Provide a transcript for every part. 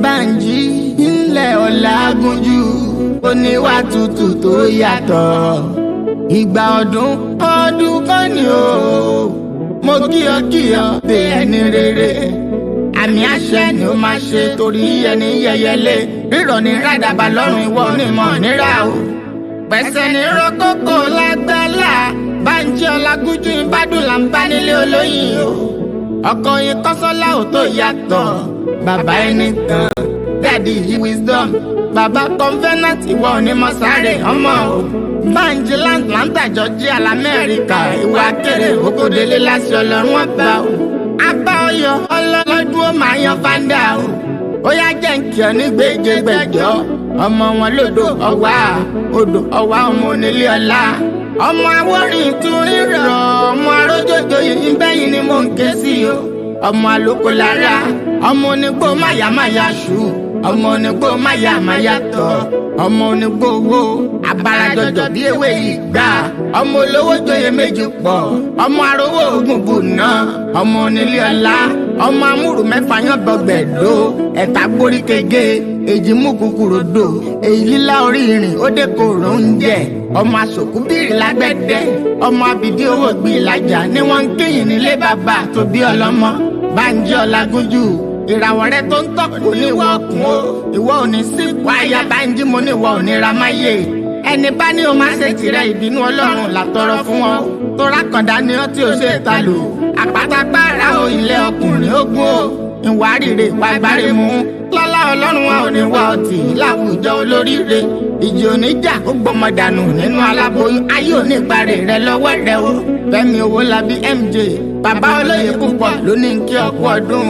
Bánjí ilẹ̀ Ọlágúnjú oníwà tútù tó yàtọ̀. Ìgbà ọdún kan ni o. Mo kí ọ pé ẹni rere. Àmì àṣẹ ni ó máa ṣe torí ẹni yẹyẹlé. Rírọ̀ ní rádàbà lọ́rùn ìwọ onímọ̀ nírà o. Pẹ̀sẹ̀ ní rọ́kókò lágbálá. Bánjí Ọlágúnjú ìbádùn là ń bá nílé olóyin o. Ọkọ yín Kọ́sọ́lá ò tó yàtọ̀. Bàbá ẹni tán Daddy Wisdom. Bàbá Convenant ìwọ onímọ̀ sáré ọmọ o. Vigilant Atlanta Georgia l'Amẹ́ríkà. Ìwà kéré òkòdélé láti Ọlọ́run ọba o. Abá ọyọ ọlọ́dún ó máa yan fáńdà o. Ó yá jẹ́ ń kí ọ ní gbèjègbèjọ́. Ọmọ wọn lódò ọwá odò ọwá ọmọ onílé ọlá. Ọmọ awórin tún rírọ̀ ọmọ arójòjò yìí bẹ́yìn ni mò ń ké sí o. Ọmọ àlòkò lára ọmọ onígbó máyàmáyà ṣù. Ọmọ onígbó máyàmáyà tọ̀. Ọmọ onígbó owó abarajọjọ bí ewé ìgbà. Ọmọ olówó joyè méjì pọ̀. Ọmọ arówó ogun bùnà. Ọmọ onílé ọlá. Ọmọ amúrù mẹ́fà yán gbọgbẹ̀dó. Ẹ̀ta gbórí kege èjì mú kúkúrú dò. Èyí lílá orí ìrìn ó dé kòrò ń jẹ. Ọmọ aṣòkú bìrì lágbẹ̀dẹ. Ọmọ abìdí owó gbì ìlàjà ni wọ́n ń kéyìn nílé bàbá tó bí ọlọ́mọ. Bánjí Ọlágúnjú ìràwọ̀ rẹ tó ń tọ́ kò ní ìwọ ọkùn o. Ìwọ ò ní sí wáyà Bánjí mo ní ìwọ ò ní ra máyé. Ẹni bá ní o máa ṣe tirẹ̀ ìbínú Ọlọ́run làtọrọ fún ọ. Torá kàndá ni ọ tí o ṣe ta lò. Àpátápárá o ilé ọkùnrin ogun o. Ìwà rírè ìwà ìbárè mú. Lọ́lá Ọlọ́run wa ò ní wá ọtí láwùjọ olóríire. Ìjì oníjà ó gbọmọ dànù nínú aláboyún. Ayé ò ní ìparè rẹ lọ́wọ́ rẹ o. Fẹ́mi Owólabí MJ bàbá olóyè púpọ̀ ló ní kí ọkú ọdún.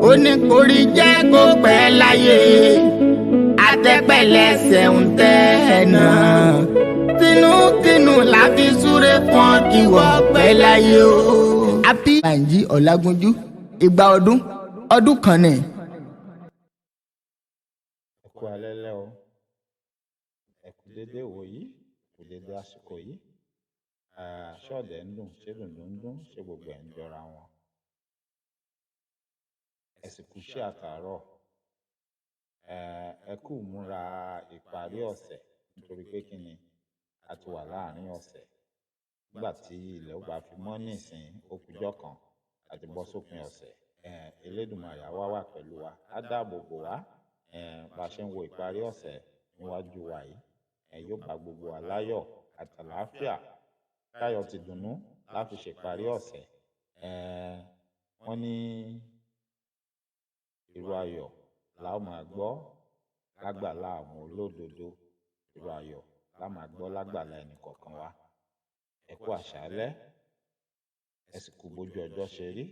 Ó ní kórí jẹ́ kó pẹ́ láyé. Àtẹ́pẹ̀lẹ́sẹ̀ ń tẹ́ ẹ̀ náà. Tinútinú la fi súré fún kí wọ́n pẹ́ láyé o. Happy Bánjí Ọlágúnjú ìgbà ọdún kan ni. Ẹ kú alẹ́ lẹ́ o. Ẹ kú dédé ìwòyí, kú dédé àsìkò yìí. Ṣọ́ọ̀dẹ̀ ń dùn, ṣé dùndún ń dún, ṣé gbogbo ẹ̀ ń jọra wọn. Ẹ sì kú iṣẹ́ àtàárọ̀. Ẹ kú múra ìparí ọ̀sẹ̀ nítorí pé kí ni a ti wà láàrin ọ̀sẹ̀. Nígbà tí ilẹ̀ ó bá fi mọ́ nísìn ó kújọ́ kan àti bọ́ sópin ọ̀sẹ̀. Elédùmarè á wà pẹ̀lú wa, á dáàbò bò wá. Bá ṣe ń wo ìparí ọ̀sẹ̀ níwájú wa yìí, yóò bá gbogbo wa láyọ̀ àtàlàáfíà. Káyọ̀ ti dùnnú láti ṣèparí ọ̀sẹ̀. Wọ́n ní ìró ayọ̀ la ó máa gbọ́ lágbàlá àwọn olódodo. Ìró ayọ̀ la máa gbọ́ lágbàlá ẹnì kọ̀ọ̀kan wa. Ẹ kú àṣálẹ́, ẹ sì kú bójú ọjọ́ ṣe rí.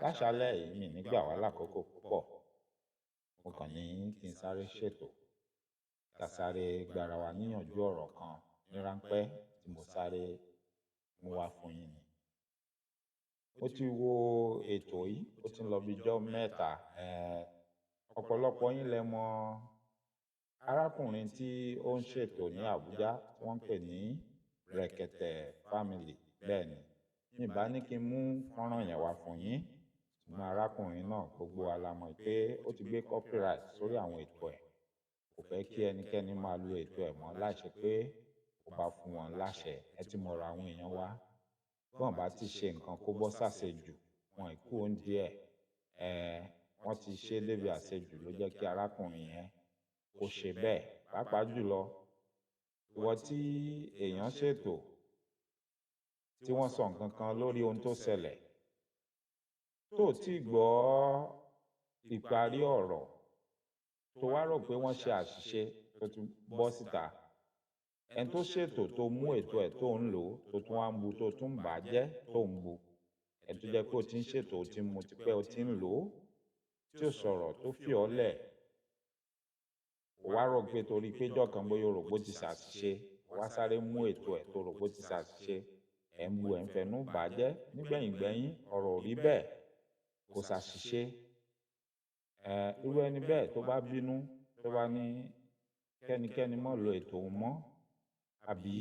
Láṣálẹ́ yìí mi nígbà wá lákòókò púpọ̀. Mo kàn ní kí n sáré ṣètò ká sáré gbára wa níyànjú ọ̀rọ̀ kan ní ráńpẹ́ tí mo sáré mú wá fún yín ni. Mo ti wo ètò yìí ó ti ń lọ bí ijọ́ mẹ́ta. Ọ̀pọ̀lọpọ̀ yín lẹ mọ̀ arákùnrin tí ó ń ṣètò ní Àbújá tí wọ́n ń pè ní Rẹ̀kẹ̀tẹ̀ Family. Bẹ́ẹ̀ ni, mi bá ní kí n mú fọ́nrán yẹn wá fún yín. Ṣùgbọ́n arákùnrin náà gbogbo wa la mọ̀ pé ó ti gbé copyright sórí àwọn ètò ẹ̀. Kò fẹ́ kí ẹnikẹ́ni máa lo ètò ẹ̀ mọ́ láìṣe pé ó bá fún wọn láṣẹ. Ẹ ti mọ̀rọ̀ àwọn èèyàn wa. Bí wọ́n bá ti ṣe nǹkan kó bọ́ sàṣejù, wọn ìkú oúnjẹ ẹ̀. Wọ́n ti ṣe débi àṣejù ló jẹ́ kí arákùnrin yẹn kó ṣe bẹ́ẹ̀. Pàápàá jùlọ ìwọ tí èèyàn ṣètò tí wọ́n sọ nǹkan kan lórí ohun tó ṣẹlẹ̀ tó ti gbọ́ ìparí ọ̀rọ̀ tó wá rò pé wọ́n ṣe àṣìṣe tó tún bọ́ síta. Ẹni tó ṣètò tó mú ètò ẹ̀ tó ń lò tó tún wá ń bu tó tún bà á jẹ́ tó ń bu. Ẹni tó jẹ́ pé ó ti ń ṣètò ó ti ń mu tipẹ́ ó ti ń lò ó tí ó sọ̀rọ̀ tó fi ọ́ lẹ̀. Ó wá rò pé torí péjọ́ kan bóyá rò pé ó ti ṣàṣìṣe wá sáré mú ètò ẹ̀ tó rò pé ó ti ṣàṣìṣe. Ẹ̀ ń bu ẹ̀ ń fẹnu bà á jẹ́ nígbẹ̀yìngbẹ̀yìn ọ̀rọ̀ ò rí bẹ́ẹ̀ kò ṣàṣìṣe. Irú ẹni bẹ́ẹ̀ tó bá bínú tó bá ní kẹ́nikẹ́ni mọ́ lo ètò òun mọ́ àbí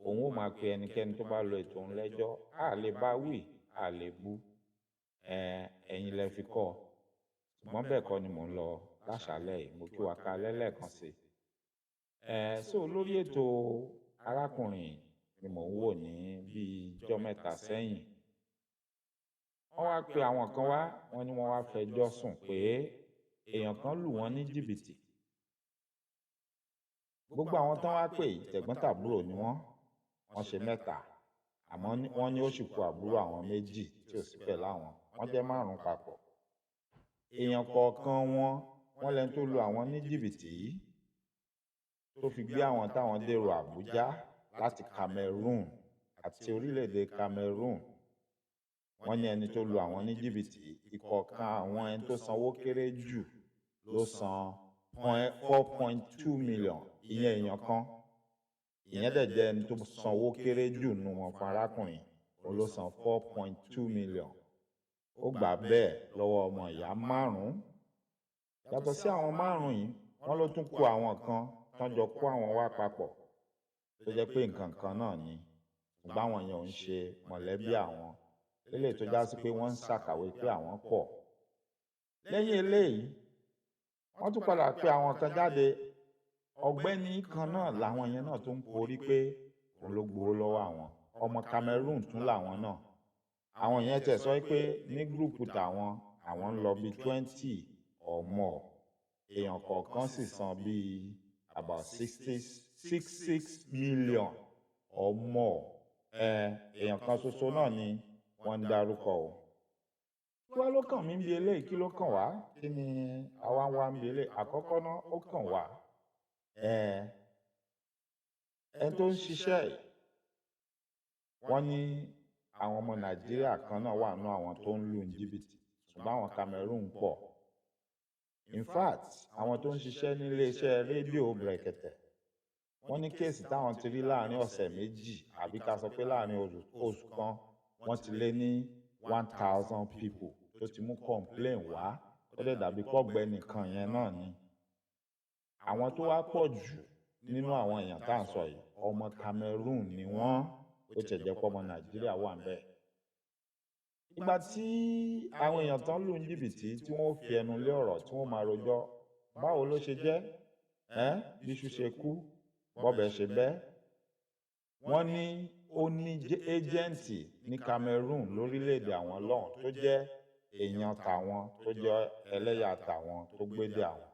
òun ó máa pe ẹnikẹ́ni tó bá lo ètò òun lẹ́jọ́, a lè bá wí, a lè bú. ẹ̀yin lẹ fi kọ́ ṣùgbọ́n bẹ́ẹ̀ kọ́ ni mò ń lọ láṣálẹ́ yìí. Mo kí wa ká lẹ́lẹ́kan sí so lórí ètò arákùnrin ni mò ń wò ní bíi ijọ́ mẹ́ta sẹ́yìn. Wọ́n wá pe àwọn kan wá, wọ́n ní wọ́n wá fẹjọ́ sùn pé èèyàn kan lù wọ́n ní jìbìtì. Gbogbo àwọn tán wá pè tẹ̀gbọ́n-tàbúrò ni wọ́n ṣe mẹ́ta, àmọ́ wọ́n ní ó sì kù àbúrò àwọn méjì tí ò sí pẹ̀lú àwọn, wọ́n jẹ́ 5 papọ̀. Èèyàn kọ̀ọ̀kan wọ́n lẹ́ni tó lu àwọn ní jìbìtì yìí tó fi gbé àwọn táwọn dèrò Àbújá láti Cameroon àti orílẹ̀-èdè Cameroon. Wọ́n ní ẹni tó lu àwọn ní jìbìtì ìkọ̀ọ̀kan àwọn ẹni tó sanwó kéré jù ló san 4.2 million, ìyẹn èèyàn kan. Ìyẹn dẹ̀ jẹ́ ẹni tó sanwó kéré jù nù wọn fún arákùnrin, ó ló san 4.2 million. Ó gbà bẹ́ẹ̀ lọ́wọ́ ọmọ ìyá 5. Yàtọ̀ sí àwọn 5 yìí, wọ́n ló tún kó àwọn kan tán jọ kó àwọn wá papọ̀ tó jẹ́ pé nǹkan kan náà ni, ṣùgbọ́n àwọn yẹn ò ń ṣe mọ̀lẹ́bí àwọn. Eléyìí tó já sí pé wọ́n ń ṣàkàwé pé àwọn pọ̀. Lẹ́yìn eléyìí, wọ́n tún padà pé àwọn kan jáde. Ọ̀gbẹ́ni kan náà làwọn yẹn náà tó ń porí pé òun ló gbowó lọ́wọ́ àwọn. Ọmọ Cameroon tún làwọn náà. Àwọn yẹn tẹ̀ sọ pé ní gúrùpù tàwọn, àwọn ń lọ bí 20 or more. Èèyàn kọ̀ọ̀kan sì san bí about 66 million or more. Èèyàn kan ṣoṣo náà ni wọ́n ń dárúkọ o. Kí wá ló kàn mí bí eléyìí? Kí ló kàn wá? Kí ni àwa ń wá ń bí eléyìí? Àkọ́kọ́ náà ó kàn wá. Ẹni tó ń ṣiṣẹ́ yìí, wọ́n ní àwọn ọmọ Nàìjíríà kan náà wà nínú àwọn tó ń lù ní jìbìtì, ṣùgbọ́n àwọn Cameroon pọ̀. In fact, àwọn tó ń ṣiṣẹ́ ní iléeṣẹ́ rédíò Brekete, wọ́n ní kéèsì táwọn ti rí láàrin ọ̀sẹ̀ méjì àbí ká sọ pé láàrin oṣù kan, wọ́n ti lé ní 1000 people tó ti mú complain wá. Ó dẹ̀ dàbí pọ̀gbẹ́ nìkan yẹn náà ni. Àwọn tó wá pọ̀ jù nínú àwọn èèyàn tá à ń sọ yìí, ọmọ Cameroon ni wọ́n, ó tẹ̀ jẹ́ pé ọmọ Nàìjíríà wà ń bẹ̀. Ìgbà tí àwọn èèyàn tán lù ní jìbìtì tí wọ́n fi ẹnu lé ọ̀rọ̀ tí wọ́n máa rojọ́, báwo ló ṣe jẹ́? Bíṣu ṣe kú, bọ́bẹ̀ ṣe bẹ́. Wọ́n ní ó ní ẹ́jẹ̀ǹtì ní Cameroon lórílẹ̀‐èdè àwọn lọ́hùn tó jẹ́ èèyàn tàwọn, tó jẹ́ ẹlẹ́yà tàwọn tó gbédè àwọn.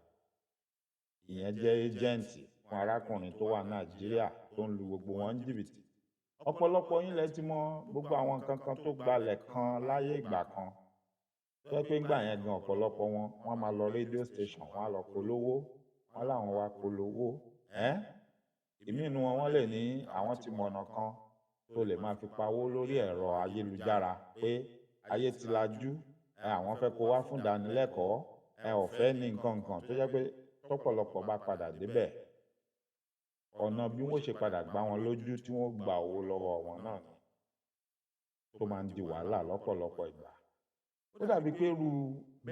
Ìyẹn jẹ́ ẹ́jẹ̀ǹtì fún arákùnrin tó wà Nàìjíríà tó ń lu gbogbo wọn ní jìbìtì. Ọ̀pọ̀lọpọ̀ yín lẹ ti mọ gbogbo àwọn nǹkan kan tó gbalẹ̀ kan láyé ìgbà kan. Tó jẹ́ pé ńgbà yẹn gan ọ̀pọ̀lọpọ̀ wọ́n máa lọ rédíò station, wọ́n á lọ polówó, wọ́n láwọn wá polówó. Ìmí inú wọn lè ní àwọn ti mọ̀nà kan tó lè máa fi pawó lórí ẹ̀rọ ayélujára pé ayé ti lajú, àwọn fẹ́ kó wá fún ìdánilẹ́kọ̀ọ́, ọ̀fẹ́ ní nǹkan kan tó jẹ́ pé tọ́pọ̀lọpọ̀ bá padà débẹ̀, ọ̀nà bí wọ́n ṣe padà gbá wọn lójú tí wọ́n gba owó lọ́wọ́ wọn náà ni tó máa ń di wàhálà lọ́pọ̀lọpọ̀ ìgbà. Ó dàbí pé irú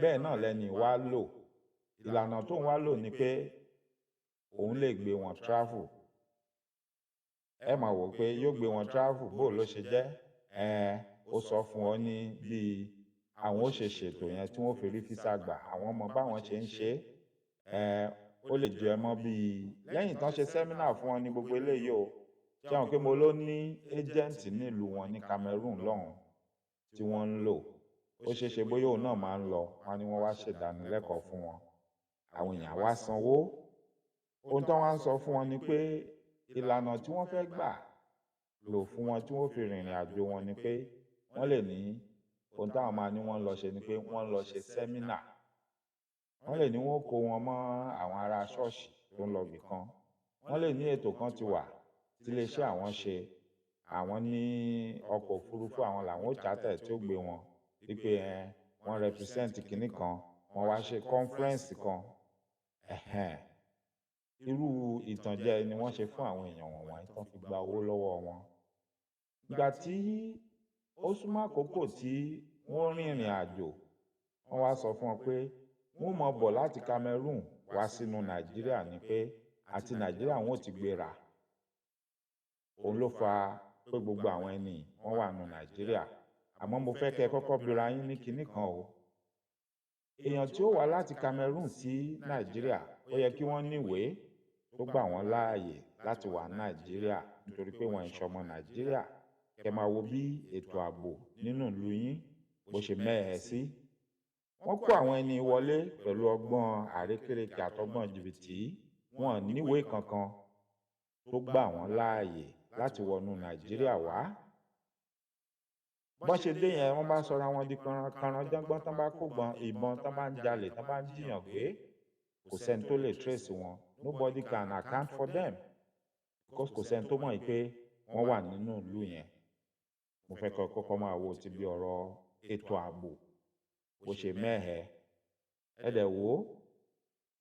bẹ́ẹ̀ náà lẹ́ni wá lò. Ìlànà tó ń wá lò ni pé òun lè gbé wọn travel. Ẹ máa wò pé yóò gbé wọn travel, bó ló ṣe jẹ́? Ó sọ fún ọ ní bí àwọn ó ṣe ṣètò yẹn tí wọ́n fi rí físà gbà, àwọn ọmọ báwọn ṣe ń ṣe. Ó lè jẹ mọ́ bíi lẹ́yìn tán ṣe sẹ́mínà fún wọn ní gbogbo eléyìí o. Ṣé àwọn pé mo ló ní ẹ́jẹ̀ǹtì nílùú wọn ní Cameroon lọ́hùn tí wọ́n ń lò. Ó ṣeé ṣe bóyá òun náà máa ń lọ, wọ́n ní wọ́n wá ṣèdánilẹ́kọ̀ọ́ fún wọn. Àwọn èèyàn wá sanwó. Ohun tó wá ń sọ fún wọn ni pé ìlànà tí wọ́n fẹ́ gbà lò fún wọn tí wọ́n fi rìnrìn àjò wọn ni pé wọ́n lè ní ohun táwọn máa ní wọ́n lọ ṣe ni pé wọ́n lọ ṣe sẹ́mínà. Wọ́n lè ní wọ́n kó wọn mọ́ àwọn ará ṣọ́ọ̀ṣì tó ń lọ bì kan. Wọ́n lè ní ètò kan ti wà tí iléeṣẹ́ àwọn ṣe. Àwọn ní ọkọ̀ òfurufú àwọn làwọn ó charter tí ó gbé wọn wípé wọ́n represent kinní kan, wọ́n wá ṣe conference kan. Irú ìtànjẹ ni wọ́n ṣe fún àwọn èèyàn wọ̀nyí tán fi gba owó lọ́wọ́ wọn. Ìgbà tí ó súnmọ́ àkókò tí wọ́n rìnrìn àjò, wọ́n wá sọ fún wọn pé wọ́n mọ̀ bọ̀ láti Cameroon wá sínú Nàìjíríà ni pé àti Nàìjíríà wọn ò ti gbéra. Òun ló fa pé gbogbo àwọn ẹni wọ́n wà nù Nàìjíríà. àmọ́ mo fẹ́ kẹ́ ẹ kọ́kọ́ bira yín ní kinní kan o. Èèyàn tí ó wá láti Cameroon sí Nàìjíríà ó yẹ kí wọ́n níwèé tó gbà wọ́n láàyè láti wà Nàìjíríà nítorí pé wọ́n ń ṣọmọ Nàìjíríà. Kẹ́ máa wo bí ètò ààbò nínú ìlú yín bó ṣe mẹ́hẹ sí. Wọ́n kó àwọn ẹni wọlé pẹ̀lú ọgbọ́n àrékérekè àtọgbọ́n jìbìtì. Wọn níwèé kankan tó gbà wọ́n láàyè láti wọnú Nàìjíríà wá. Bọ́n ṣe dé yẹn wọ́n bá sọra wọn di kanran jọ́ngbọ́n tán bá kó ìbọn tán bá ń jalè tán bá ń jiyàn gbé. Kò sẹ́ni tó lè trace wọn. Nobody can account for them because kò sẹ́ni tó mọ̀ pé wọ́n wà nínú ìlú yẹn. Mo fẹ́ kọ́kọ́ máa wo ti bí ọ̀rọ̀ ètò ààbò bó ṣe mẹ́hẹ. Ẹ dẹ̀ wò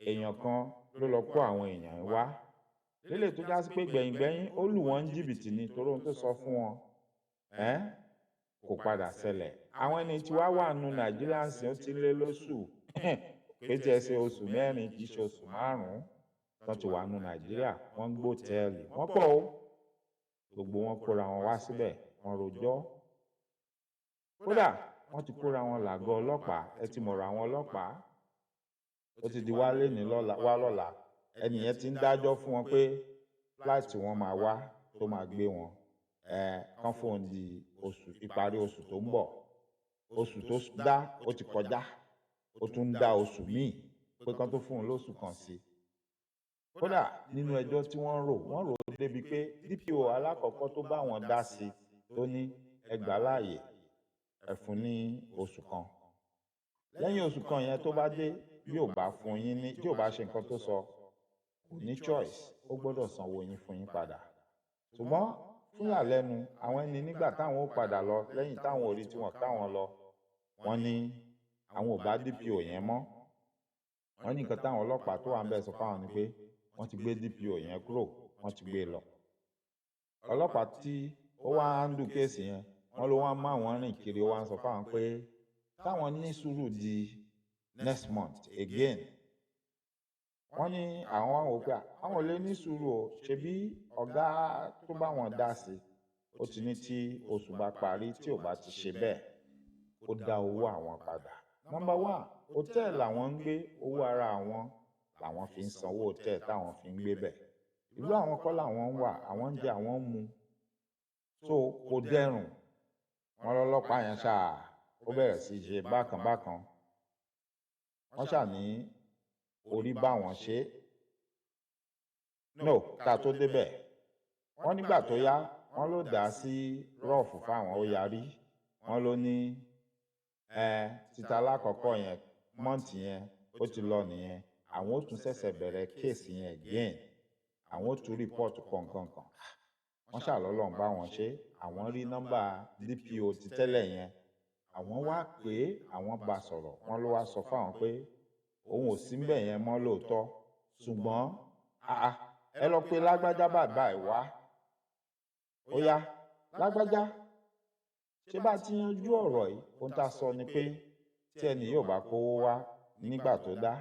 èèyàn kan ló lọ kó àwọn èèyàn wá lélẹ̀ tó já sí pé gbẹ̀yìngbẹ̀yìn ó lù wọ́n ní jìbìtì ni torí ohun tó sọ fún wọn kò padà ṣẹlẹ̀. Àwọn ẹni tí wá wà nù Nàìjíríà ń sìn ó ti lé lóṣù pé tí ẹ ṣe oṣù mẹ́rin kì í ṣe oṣù márùn-ún tán ti wà nù Nàìjíríà. Wọ́n ń gbó tẹ́ẹ̀lì wọ́n pọ̀ o. Gbogbo wọn kóra wọn wá síbẹ̀ wọ́n rojọ́. Kódà wọ́n ti kóra wọn làgọ́ ọlọ́pàá. Ẹ ti mọ̀rọ̀ àwọn ọlọ́pàá. Ó ti di wá lénìí wá lọ́la. Ẹnìyẹn ti ń dájọ́ fún wọn pé flight wọn máa wá tó máa gbé wọn. Kán fóun di ìparí oṣù tó ń bọ̀. Oṣù tó dá ó ti kọjá. Ó tún ń dá oṣù míì pé kán tó fún un lóṣù kan sí. Kódà nínú ẹjọ́ tí wọ́n rò débi pé DPO alákọ̀ọ́kọ́ tó bá wọn dá sí tó ní ẹ gbà láàyè ẹ fún ní oṣù kan. Lẹ́yìn oṣù kan yẹn tó bá dé bí ò bá fún yín ní tí ò bá ṣe nǹkan tó sọ kò ní choice ó gbọ́dọ̀ sanwó yín fún yín padà. Ṣùgbọ́n fún ìyàlẹ́nu àwọn ẹni nígbà táwọn ó padà lọ lẹ́yìn táwọn ò rí tí wọ́n káwọn lọ wọ́n ní àwọn ò bá DPO yẹn mọ́. Wọ́n ní nǹkan táwọn ọlọ́pàá tó wà ń bẹ̀ sọ fáwọn ni pé wọ́n ti gbé DPO yẹn kúrò wọ́n ti gbé lọ. Ọlọ́pàá tí ó wá handle kéèsì yẹn wọ́n ló wá máa wọ́n rìn kiri ó wá ń sọ fáwọn pé táwọn ní sùúrù di next month again. Wọ́n ní àwọn wá wò pé àwọn ò lè ní sùúrù o ṣebí ọ̀gá tó bá wọn dá sí ó ti ní tí oṣù bá parí tí ò bá ti ṣe bẹ́ẹ̀ ó dá owó àwọn padà. Number one, hòtẹ́ẹ̀lì làwọn ń gbé owó ara àwọn làwọn fi ń sanwó hòtẹ́ẹ̀lì táwọn fi ń gbé bẹ̀. Ìlú àwọn kọ́ làwọn ń wà àwọn ń jẹ àwọn ń mu. So kò dẹrùn. Wọ́n lọ́lọ́pàá yẹn ṣáà ó bẹ̀rẹ̀ sí ṣe bákan bákan. Wọ́n ṣáà ní orí bá wọn ṣe. No ká tó débẹ̀. Wọ́n nígbà tó yá wọ́n ló dá sí rọ́ọ̀fù fáwọn ó yarí. Wọ́n ló ní títa alákọ̀ọ́kọ́ yẹn mọ́ǹtì yẹn ó ti lọ nìyẹn. Àwọn ó tún ṣẹ̀ṣẹ̀ bẹ̀rẹ̀ kéèsì yẹn again. Àwọn ó tún rìpọ́ọ̀tù kọ̀ọ̀kan. Wọ́n ṣàlọ́lọ́run bá wọn ṣe. Àwọn rí nọ́mbà DPO ti tẹ́lẹ̀ yẹn. Àwọn wá pé àwọn bá sọ̀rọ̀. Wọ́n ló wá sọ fáwọn pé òun ò sí ńbẹ̀ yẹn mọ́ lóòótọ́. Ṣùgbọ́n ẹ lọ pé lágbájá báyìí wá. Ó yá lágbájá ṣé bá ti yanjú ọ̀rọ̀ yìí ohun tá a sọ ni pé tí ẹni yóò bá kówó wá nígbà tó dá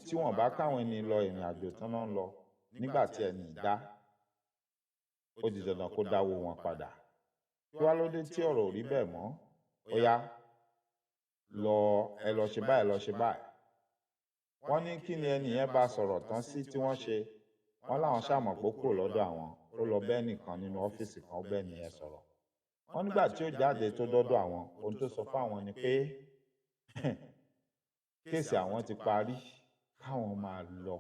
tí wọ́n bá káwọn ẹni lọ ìrìn àjò tán náà ń lọ nígbà tí ẹni dá ó di dandan kó dáwó wọn padà. Kí wá ló dé tí ọ̀rọ̀ ò rí bẹ́ẹ̀ mọ́? Ó yá ẹ lọ ṣe báyìí lọ ṣe báyìí. Wọ́n ní kí ni ẹni yẹn bá sọ̀rọ̀ tán sí tí wọ́n ṣe. Wọ́n láwọn ṣàmọ̀ pé ó kúrò lọ́dọ̀ àwọn ó lọ bẹ́ẹ̀ nìkan nínú ọ́fíìsì kan ó bẹ́ẹ̀ nìyẹn sọ̀rọ̀. Wọ́n nígbà tí ó jáde tó dọ́dọ̀ àwọn ohun tó sọ fáwọn ni pé kéèsì àwọn ti parí káwọn máa lọ.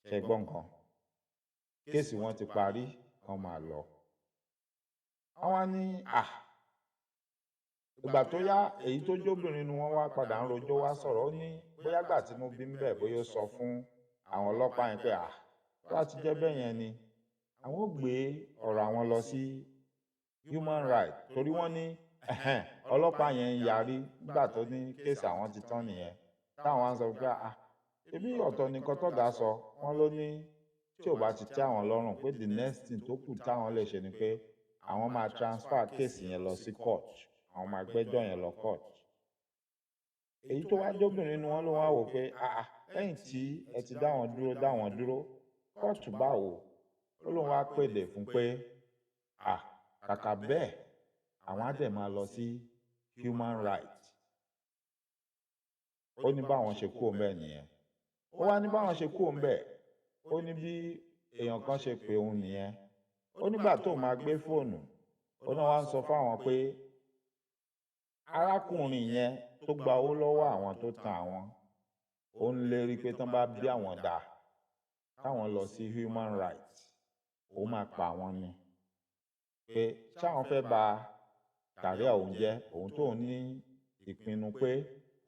Ṣé gbọ́ nǹkan? Kéèsì wọn ti parí káwọn máa lọ. Àwọn ní ìgbà tó yá èyí tó jóbìnrin ni wọ́n wá padà ń rojọ́ wá sọ̀rọ̀ ó ní bóyá gbà tí mo bí ń bẹ̀ bóyá ó sọ fún àwọn ọlọ́pàá yẹn pé tó ti jẹ́ bẹ́ẹ̀ yẹn ni àwọn ò gbé ọ̀rọ̀ àwọn lọ sí human rights torí wọ́n ní ọlọ́pàá yẹn ń yarí nígbà tó ní kéèsì àwọn ti tán nìyẹn táwọn á sọ pé ebi ọ̀tọ̀ nìkan tọ́gà sọ wọ́n ló ní tí ò bá ti tẹ́ àwọn lọ́rùn pé the next thing tó kù táwọn lè ṣe ni pé àwọn máa transfer kéèsì yẹn lọ sí court àwọn máa gbẹ́jọ́ yẹn lọ court. Èyí tó wá jóbìnrin ni wọ́n ló wá wò pé lẹ́yìn tí ẹ ti dá wọn dúró kóòtù báwo ó lóun wá pèdè fún pé kàkà bẹ́ẹ̀ àwọn á dẹ̀ máa lọ sí human rights. Ó ní báwọn ṣe kúrò ńbẹ̀ nìyẹn. Ó wá ní báwọn ṣe kúrò ńbẹ̀, ó ní bí èèyàn kan ṣe pè òun nìyẹn. Ó nígbà tó máa gbé fóònù, ó náà wá ń sọ fáwọn pé arákùnrin yẹn tó gba owó lọ́wọ́ àwọn tó tan àwọn, ó ń lérí pé tán bá bí àwọn dà táwọn lọ sí human rights, ó máa pa àwọn ni. Pé ṣáwọn fẹ́ ba kàríà òun jẹ́, òun tóun ní ìpinnu pé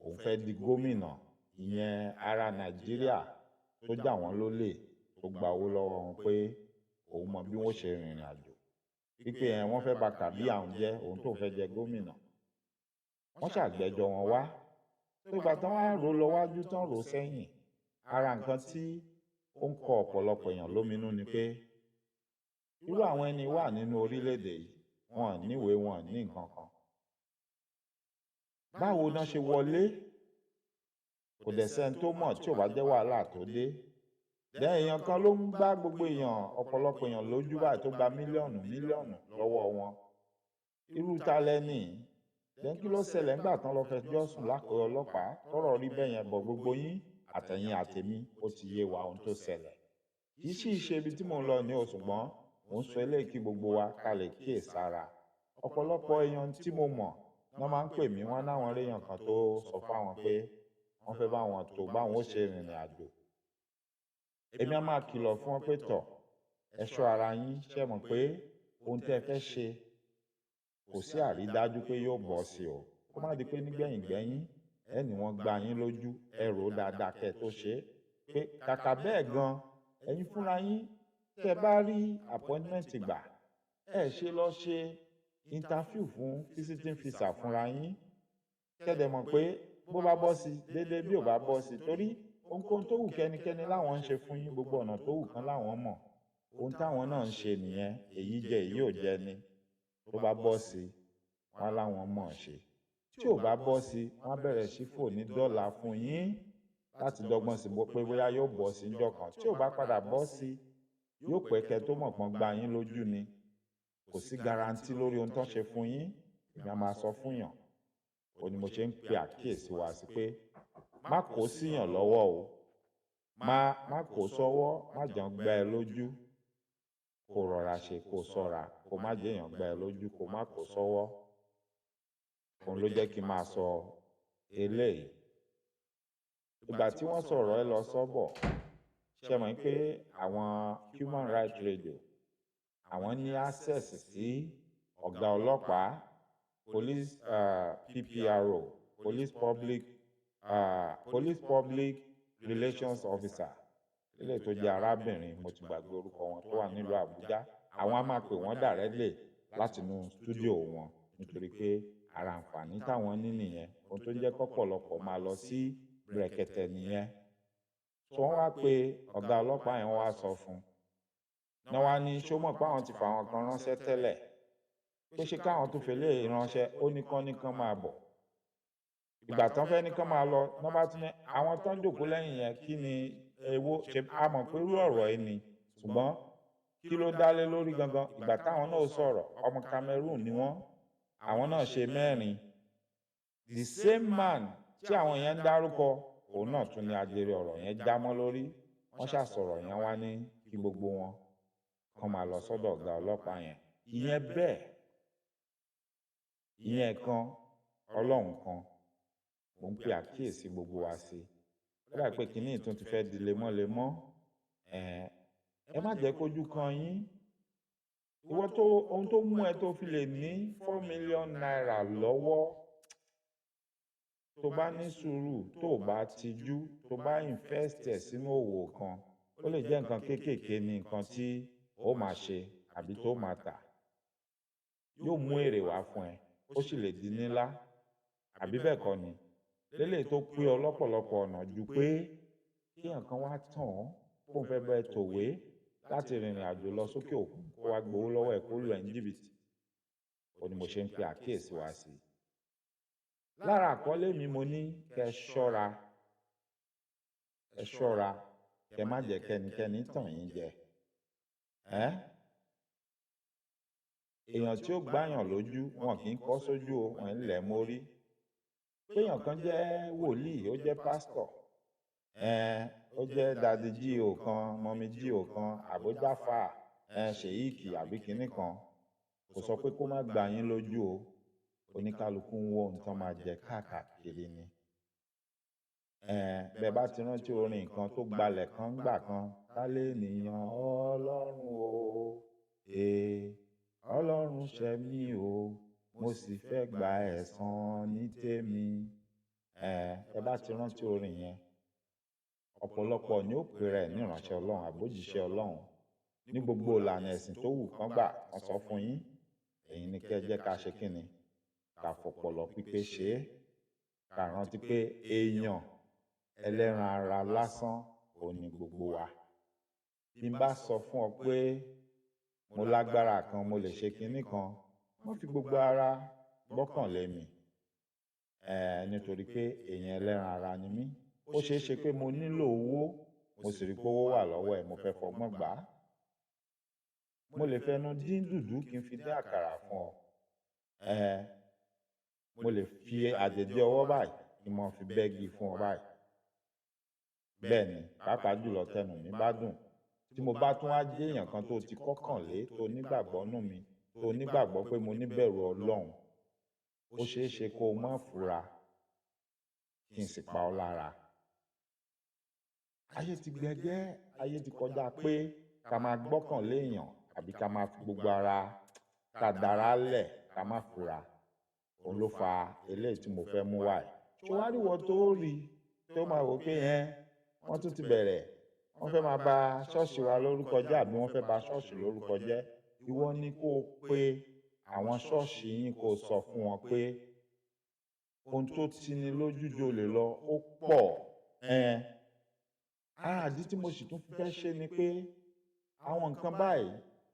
òun fẹ́ di gómìnà, ìyẹn ará Nàìjíríà tó jà wọ́n lólè tó gba owó lọ́wọ́ wọn pé òun mọ bí wọ́n ṣe rìnrìn àjò. Wípé wọ́n fẹ́ ba kàríà òun jẹ́, òun tó fẹ́ jẹ gómìnà. Wọ́n ṣàgbẹ́jọ́ wọn wá. Tó ìgbà tán wá rò lọ wájú tán rò sẹ́yìn, ara nǹkan tí ó ń kọ ọ̀pọ̀lọpọ̀ èèyàn lóminú ni pé irú àwọn ẹni wà nínú orílẹ̀-èdè yìí, wọn níwèé, wọn ní nǹkan kan. Báwo náà ṣe wọlé? Kò dẹ̀ sẹ́ni tó mọ̀ tí ò bá jẹ́ wàhálà tó dé. Dẹ̀ èèyàn kan ló ń gbá gbogbo èèyàn, ọ̀pọ̀lọpọ̀ èèyàn lójú báyìí tó gba mílíọ̀nù lọ́wọ́ wọn. Irú ta lẹ́ni? Dẹ̀ kí ló ṣẹlẹ̀ nígbà tán lọ fẹjọ́ sùn lákọ̀ọ́ ọlọ́pàá tọ́rọ̀ rí bẹ́ẹ̀ yẹn bọ̀ gbogbo yín àtẹ̀yìn àtèmi ó ti yé wa ohun tó ṣẹlẹ̀. Kì í sì ṣe ibi tí mò ń lọ ní o, ṣùgbọ́n mò ń sọ eléyìí kí gbogbo wa ká lè kíyèsára. Ọ̀pọ̀lọpọ̀ èèyàn tí mo mọ̀ wọ́n máa ń pè mí, wọ́n láwọn réèyàn kan tó sọ fáwọn pé wọ́n fẹ́ báwọn tó báwọn ó ṣe rìnrìn àjò. Èmi á máa kìlọ̀ fún wọn pé tọ̀, ẹ ṣọ́ ara yín, ṣé mọ̀ pé ohun tẹ́ ẹ fẹ́ ṣe kò sí àrídájú pé yóò bọ́ sí o. Kó má di pé nígbẹ̀yìn gbẹ́yìn ẹni wọ́n gbá yín lójú, ẹ rò ó dáadáa kẹ́ ẹ tó ṣe é. Pé kàkà bẹ́ẹ̀ gan, ẹ̀yin fúnra yín tẹ́ bá rí appointment gbà, ẹ ṣe lọ ṣe interview fún visiting visa fúnra yín. Kẹ́dẹ̀ mọ̀ pé bó bá bọ́ sí déédéé bí ò bá bọ́ sí, torí ohunkóhun tó wù kẹ́nikẹ́ni láwọn ń ṣe fún yín, gbogbo ọ̀nà tó wù kán láwọn mọ̀. Ohun táwọn náà ń ṣe nìyẹn, èyí jẹ èyí ò jẹ ni. Tó bá bọ́ sí wọn láwọn mọ̀ ṣe. Tí ò bá bọ́ sí wọn bẹ̀rẹ̀ sí fò ní dọ́là fún yín láti dọ́gbọ́n sí pé bóyá yóò bọ́ sí níjọ́ kan. Tí ò bá padà bọ́ sí, yóò pẹ́ kẹ́ tó mọ̀ pọ́n gbá yín lójú ni. Kò sí garanti lórí ohun tó ń ṣe fún yín, ìgbà máa sọ fún yàn. Ó ní mo ṣe ń pe àkíyèsí wa sí pé má kó síyàn lọ́wọ́ o. Má kó sọ́wọ́, má jẹun gbá ẹ lójú. Kó rọra ṣe, kó ṣọ́ra, kó má jẹyàn gbá ẹ lójú, kó má kó sọ́wọ́. Òun ló jẹ́ kí n máa sọ eléyìí. Ìgbà tí wọ́n sọ̀rọ̀ ẹ lọ sọ́bọ̀, ṣe mọ̀ pé àwọn Human Rights Radio àwọn ní access sí ọ̀gá ọlọ́pàá, police PPRO, police public relations officer, ilé tó jẹ́ arábìnrin, mo ti gbàgbé orúkọ wọn, tó wà nílùú Àbújá. Àwọn á máa pè wọ́n directly láti inú stúdíò wọn, nítorí pé ara àǹfààní táwọn ní nìyẹn. Ohun tó jẹ́ kọ́pọ̀lọpọ̀ máa lọ sí brẹ̀kẹ̀tẹ̀ nìyẹn. So wọ́n wá pé ọ̀gá ọlọ́pàá yẹn wá sọ fún un. Náà wá ní ṣó mọ̀ pé àwọn ti fa àwọn kan ránṣẹ́ tẹ́lẹ̀, pé ṣé káwọn tó fi lè ránṣẹ́, ó ní kán máa bọ̀. Ìgbà tán fẹ́ ní kán máa lọ, náà bá tún ní àwọn tán jòkó lẹ́yìn yẹn kí ni èwo ṣe, a mọ̀ pé irú ọ̀rọ̀ yìí ni, ṣùgbọ́n kí ló dálé lórí gangan. Ìgbà táwọn náà sọ̀rọ̀, ọmọ Cameroon ni wọ́n, àwọn náà ṣe 4. The same man tí àwọn yẹn ń dárúkọ, òun náà tún ní ajere ọ̀rọ̀ yẹn já mọ́ lórí. Wọ́n ṣàsọ̀rọ̀ yẹn wá ní kí gbogbo wọn kán máa lọ sọ́dọ̀ ọ̀gá ọlọ́pàá yẹn. Ìyẹn bẹ́ẹ̀, ìyẹn kan, Ọlọ́run kan. Mo ń pe àkíyèsí gbogbo wa sí. Ó dà pé kinní ìtún ti fẹ́ di lemọ́lemọ́. Ẹ má jẹ́ kójú kan yín. Ìwọ tó ohun tó mú ẹ tó fi lè ní 4 million naira lọ́wọ́, tó bá ní sùúrù, tó bá tijú, tó bá invest ẹ̀ sínú òwò kan, ó lè jẹ́ nǹkan kéékèèké ní nǹkan tí ó máa ṣe àbí tó máa tà. Yóò mú èrè wá fún ẹ, ó sì lè di ńlá, àbí bẹ́ẹ̀ kọ́ ni. Lélẹ̀ tó pé ọ lọ́pọ̀lọpọ̀ ọ̀nà ju pé kí nǹkan wá tàn án kó fẹ́ bẹ́ẹ̀ tòwé láti rìnrìn àjò lọ sókè òkun kó wá gbowó lọ́wọ́ ẹ̀ kó lù ẹ́ ní jìbìtì. Ó ní mo ṣe ń pe àkíyèsí wa sí. Lára àkọlé mi mo ní kẹ́ ṣọ́ra, kẹ́ má jẹ́ kẹ́nikẹ́ni tàn yín jẹ. èèyàn tí ó gbáyàn lójú wọn kì í kọ́ sójú o, wọn ń lẹ̀ mórí. Péèyàn kan jẹ́ wòlíì, ó jẹ́ pásítọ̀, ó jẹ́ dadi G.O kan, mọ́mí G.O kan, àbójáfà, ṣèyíkì àbí kinní kan, kò sọ pé kó má gbà yín lójú o. Oníkálukú ń wọ ohun tán máa jẹ káàkiri ni. Bẹ́ẹ̀ bá ti rántí orin kan tó gbalẹ̀ kan gbà kan, ta lènìyàn Ọlọ́run o, Ọlọ́run ṣẹ mí o, mo sì fẹ́ gba ẹ̀san ní tèmi. Ẹ bá ti rántí orin yẹn, ọ̀pọ̀lọpọ̀ ni ó pè rẹ̀ ní ìránṣẹ́ Ọlọ́run àbójíṣẹ́ Ọlọ́run ní gbogbo ìlànà ẹ̀sìn tó wù kán gbà wọ́n sọ fún yín. Èyí ni kẹ́ ẹ jẹ́ ká ṣe kíni, ká fọpọlọ pípé ṣe é, ká rántí pé èèyàn ẹlẹ́ran ara lásán ò ní gbogbo wa. Bí n bá sọ fún ọ pé mo lágbára kan, mo lè ṣe kinní kan, mo fi gbogbo ara gbọ́kànlé mi, nítorí pé èèyàn ẹlẹ́ran ara ni mí. Ó ṣeé ṣe pé mo nílò owó, mo sì rí pé owó wà lọ́wọ́ ẹ̀, mo fẹ́ fọgbọ́n gbà á. Mo lè fẹnu dín dùndú kí n fi dín àkàrà fún ọ. Mo lè fi àjèjì ọwọ́ báyìí kí n mọ fi bẹ́gi fún ọ báyìí. Bẹ́ẹ̀ ni, pàápàá jùlọ tẹnu mi bá dùn. Tí mo bá tún wá jẹ́ èèyàn kan tó ti kọ́kànlé, tó nígbàgbọ́ nú mi, tó nígbàgbọ́ pé mo níbẹ̀rù Ọlọ́run, ó ṣeé ṣe kó o má fura kí n sì pa ọ́ lára. Ayé ti gbẹgẹ́, ayé ti kọjá pé ká máa gbọ́kànlé èèyàn àbí ká máa fi gbogbo ara ká dára lẹ̀ ká má fura. Òun ló fa eléyìí tí mo fẹ́ mú wá yìí. Ṣé wàá rí wọ́n tó rí tó máa wò pé wọ́n tún ti bẹ̀rẹ̀, wọ́n fẹ́ máa bà ṣọ́ọ̀ṣì wa lórúkọ jẹ́ àbí wọ́n fẹ́ bà ṣọ́ọ̀ṣì lórúkọ jẹ́? Ìwọ ni kó o pé àwọn ṣọ́ọ̀ṣì yín kó o sọ fún wọn pé ohun tó ti ní lójú jolè lọ ó pọ̀. Àdí tí mo sì tún fẹ́ ṣe ni pé àwọn nǹkan báyìí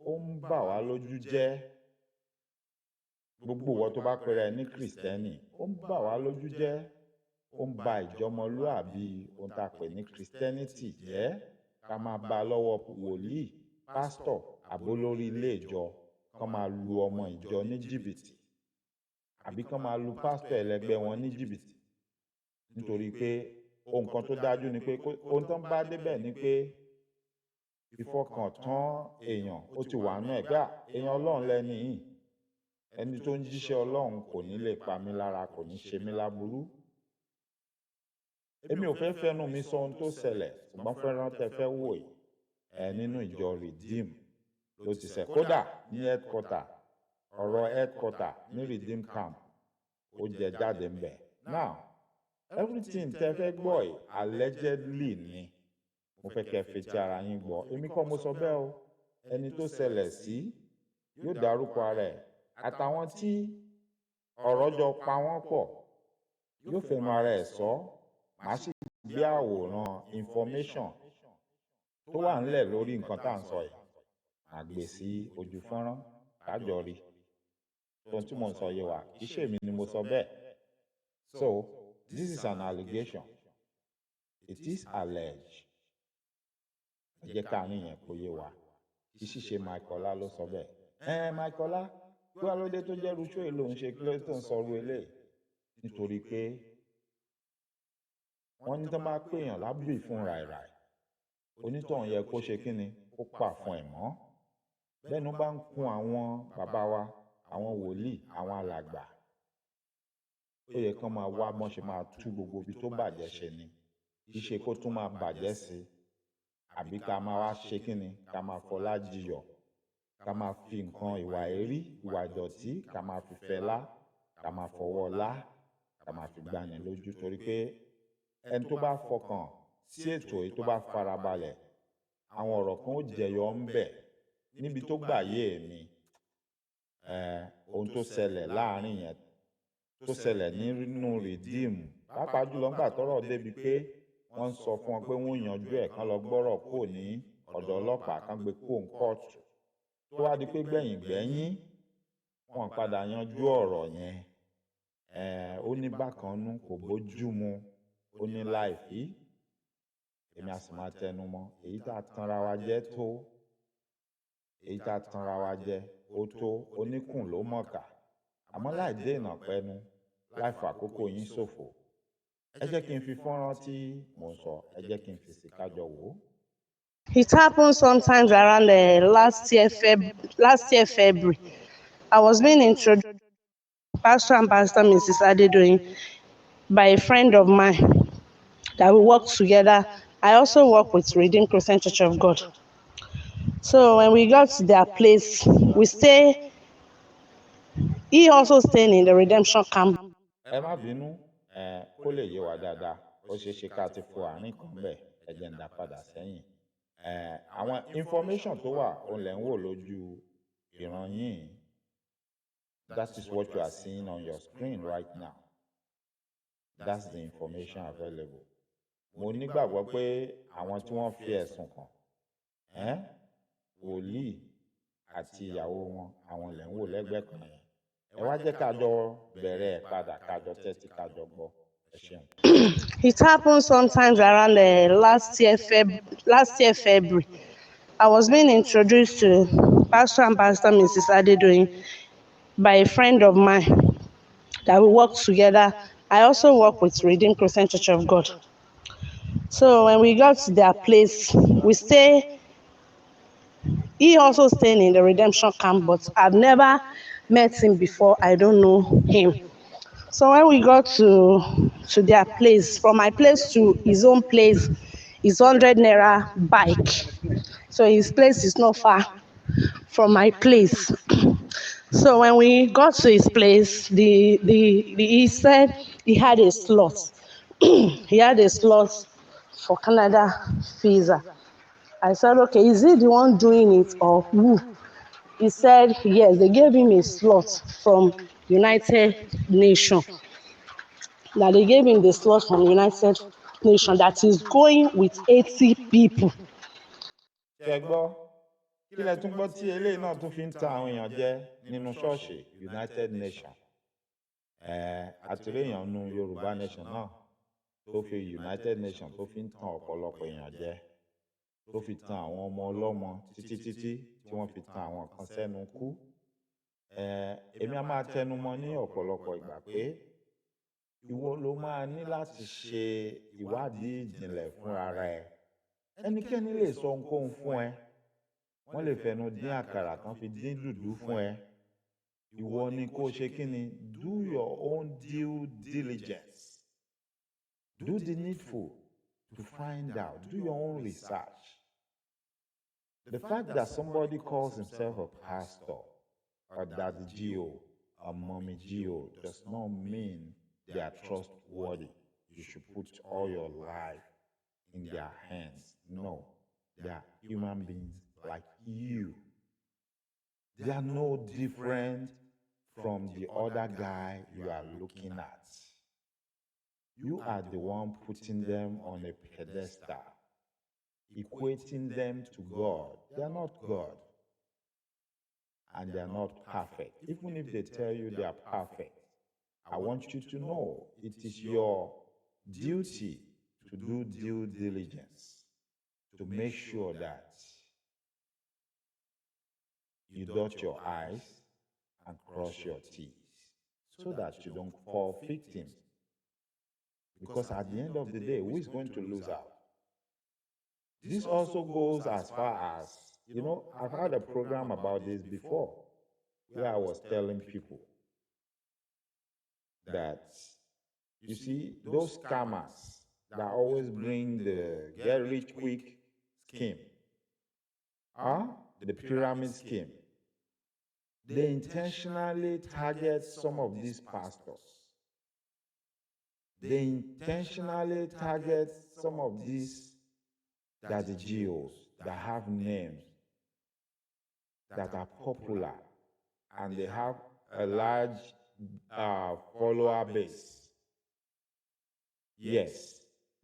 ó ń bà wá lójú jẹ́. Gbogbo ìwọ tó bá pera ẹ ní Kristẹni, ó ń bà wá lójú jẹ́. Ó ń ba ìjọmọlúàbí ohun tá a pè ní Christianity jẹ́. Ká máa bá a lọ́wọ́ wòlíì, pásítọ̀, àbólórí ilé ìjọ, kán máa lu ọmọ ìjọ ní jìbìtì, àbí kán máa lu pásítọ̀ ẹlẹgbẹ́ wọn ní jìbìtì. Nítorí pé ohun kan tó dájú ni pé ohun tán bá débẹ̀ ni pé ìfọkàntán èèyàn ó ti wà nú ẹ̀ gbà. Èèyàn Ọlọ́run lẹ́ni yìí, ẹni tó ń jíṣẹ́ Ọlọ́run kò ní lè pa mí lára, kò ní ṣe mí láburú. Èmi ò fẹ́ fẹ́nu mi sọ ohun tó ṣẹlẹ̀, ṣùgbọ́n fẹ́ràn tẹ fẹ́ wò yìí nínú ìjọ Redeem ló ti ṣẹ. Kódà ní headquarter, ọ̀rọ̀ headquarter ní Redeem camp ó jẹ jáde ń bẹ̀. Now, everything tẹ fẹ́ gbọ́ yìí allegedly ni. Mo fẹ́ kẹ́ fetí ara yín gbọ́. Èmi kọ́ mo sọ bẹ́ẹ̀ o. Ẹni tó ṣẹlẹ̀ sí yóò dárúkọ ara ẹ̀. Àtàwọn tí ọ̀rọ̀ jọ pa wọ́n pọ̀ yóò fẹnu ara ẹ̀ sọ. Màá sì gbé àwòrán information tó wà ńlẹ̀ lórí nǹkan tá à ń sọ yìí. Màá gbé sí ojú fọ́nrán kájọ rí. Ohun tí mo ń sọ yé wa, kì í ṣe èmi ni mo sọ bẹ́ẹ̀. So, this is an allegation. It is alleged. Ẹ jẹ́ ká ní yẹn kó yé wa. Kì í sì ṣe Michael ló sọ bẹ́ẹ̀. Michael, kí wàá lóde tó jẹ́ rúṣó èlò ń ṣe kí ló tó ń sọ ru eléyìí? Nítorí pé wọ́n ní tó bá pèèyàn lábùí fún ràìràì, onítọ̀hún yẹ kó ṣe kíni, kó pa fún ẹ̀ mọ́. Bẹ́ẹ̀ni ó bá ń kun àwọn bàbá wa, àwọn wòlíì, àwọn alàgbà, ó yẹ kán máa wá bọ́n ṣe máa tú gbogbo ibi tó bàjẹ́ ṣe ni. Kì í ṣe kó tún máa bàjẹ́ sí i, àbí ká máa wá ṣe kíni, ká máa fọlá jiyọ̀, ká máa fi nǹkan ìwà èérí, ìwà ìdọ̀tí, ká máa fi fẹlá, ká máa fọwọ́ lá, ká máa fi gbani lójú. Torí pé ẹni tó bá fọkàn sí ètò yìí tó bá farabalẹ̀, àwọn ọ̀rọ̀ kan ó jẹyọ ń bẹ̀ níbi tó gbà yé mi. Ohun tó ṣẹlẹ̀ láàrin yẹn, tó ṣẹlẹ̀ nínú Redeem, pàápàá jùlọ ńgbà tọ́rọ̀ débi pé wọ́n ń sọ fún wọn pé wọ́n yanjú ẹ̀ kán lọ gbọ́rọ̀ kò ní ọ̀dọ̀ ọlọ́pàá kán gbé kó ń kóòtù. Tó wá di pé gbẹ̀yìn gbẹ́yìn wọ́n padà yanjú ọ̀rọ̀ yẹn. Ó ní bákan nú, kò bójú mu, ó ní láìfí. Èmi a sì máa tẹnu mọ́ èyí tá a tanra wa jẹ tó, èyí tá a tanra wa jẹ ó ó tó oníkùn ló mọ̀ọ́kà àmọ́ láì dènà pẹ́nu láì fàkókò yín ṣòfò ẹ jẹ́ kí n fi fọ́nrán tí mò ń sọ ẹ jẹ́ kí n fi sí kájọ wò ó. It happened sometimes around last year February. I was being introduced to Pastor and Pastor Mrs. Adedoyin by a friend of mine that we work together. I also work with Redeemed Christian Church of God. So when we got to their place, he also staying in the redemption camp. ẹ má bínú kó lè yé wa dáadáa ó ṣeé ṣe ká ti fo àárín kan bẹ́ẹ̀ ẹ jẹ́ ń dá padà sẹ́yìn àwọn information tó wà òun lẹ̀ ń wò lójú ìran yìí. That is what you are seeing on your screen right now. That's the information available. Mo nígbàgbọ́ pé àwọn tí wọ́n fi ẹ̀sùn kàn wòlíì àti ìyàwó wọn àwọn lẹ̀ ń wò lẹ́gbẹ̀ẹ́ kan yẹn. Ẹ wá jẹ́ ká jọ bẹ̀rẹ̀ ẹ̀ padà ká jọ tẹ́tí ká jọ gbọ́. Ẹ ṣeun. It happened sometimes around last year February. I was being introduced to Pastor and Pastor Mrs. Adedoyin by a friend of mine that we work together. I also work with Redeemed Christian Church of God. So when we got to their place, he also staying in the redemption camp, but I've never met him before. I don't know him. So when we got to their place, from my place to his own place is 100 naira bike. So his place is not far from my place. So when we got to his place, he said he had a slot. He had a slot for Canada visa. I said, okay, is he the one doing it or who? He said, yes, they gave him a slot from United Nations. Now they gave him the slot from United Nations that is going with 80 people. Ṣé gbọ́ kí lẹ tún gbọ́ tí eléyìí náà tún fi ń ta àwọn èèyàn jẹ nínú ṣọ́ọ̀ṣì United Nations àtìlẹ́yìn nu Yorùbá Nation náà tó fi United Nations tó fi ń tan ọ̀pọ̀lọpọ̀ èèyàn jẹ tó fi tan àwọn ọmọ ọlọ́mọ títí tí wọ́n fi tan àwọn kan sẹ́nu kú. Èmi á máa tẹnu mọ́ ní ọ̀pọ̀lọpọ̀ ìgbà pé ìwọ ló máa ní láti ṣe ìwádìí ìjìnlẹ̀ fúnra rẹ. Ẹnikẹ́ni lè sọ ohunkóhun fún ẹ, wọ́n lè fẹnu dín àkàrà kan fi dín dùdú fún ẹ. Ìwọ ni kó ṣe kí ni? Do your own due diligence. Do the needful to find out. Do your own research. The fact that somebody calls himself a pastor or daddy Gio or mommy Gio does not mean they are trustworthy. You should put all your life in their hands. No, they are human beings like you. They are no different from the other guy you are looking at. You are the one putting them on a pedestal, equating them to God. They are not God. And they are not perfect. Even if they tell you they are perfect, I want you to know it is your duty to do due diligence, to make sure that you dot your I's and cross your T's so that you don't fall victim. Because at the end of the day, who is going to lose out? This also goes as far as, I've had a program about this before where I was telling people that, you see, those scammers that always bring the get rich quick scheme, the pyramid scheme, they intentionally target some of these pastors. They intentionally target some of these daddy Geos that have names that are popular and they have a large follower base. Yes,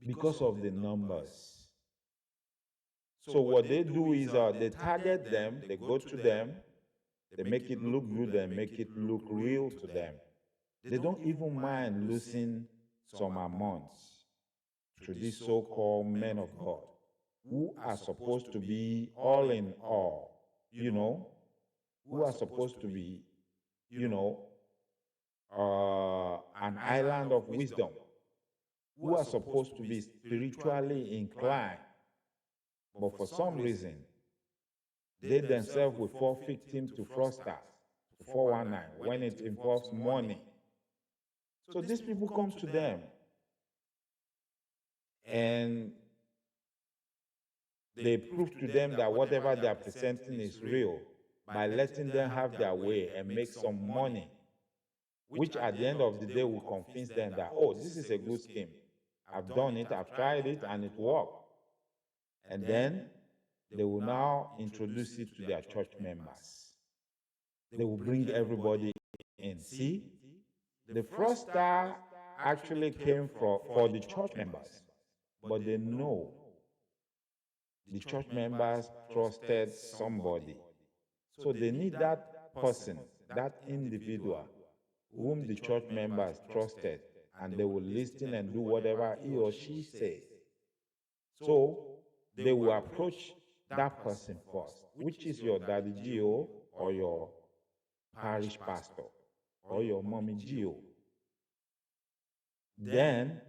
because of the numbers. So what they do is they target them, they go to them, they make it look good and make it look real to them. They don't even mind losing some amounts to these so-called men of God who are supposed to be all in all, who who are supposed to be, an island of wisdom, who are supposed to be spiritually inclined, but for some reason, they themselves will fall victim to fraudsters, to 419, when it involves money. So these people come to them and they prove to them that whatever they are presenting is real by letting them have their way and make some money, which at the end of the day will convince them that, oh, this is a good scheme. I've done it, I've tried it, and it worked. And then they will now introduce it to their church members. They will bring everybody in. See, the fraudster actually came for the church members, but they know the church members trusted somebody. So they need that person, that individual whom the church members trusted, and they will listen and do whatever he or she says. So they will approach that person first, which is your daddy GO or your parish pastor or your mommy GO. Then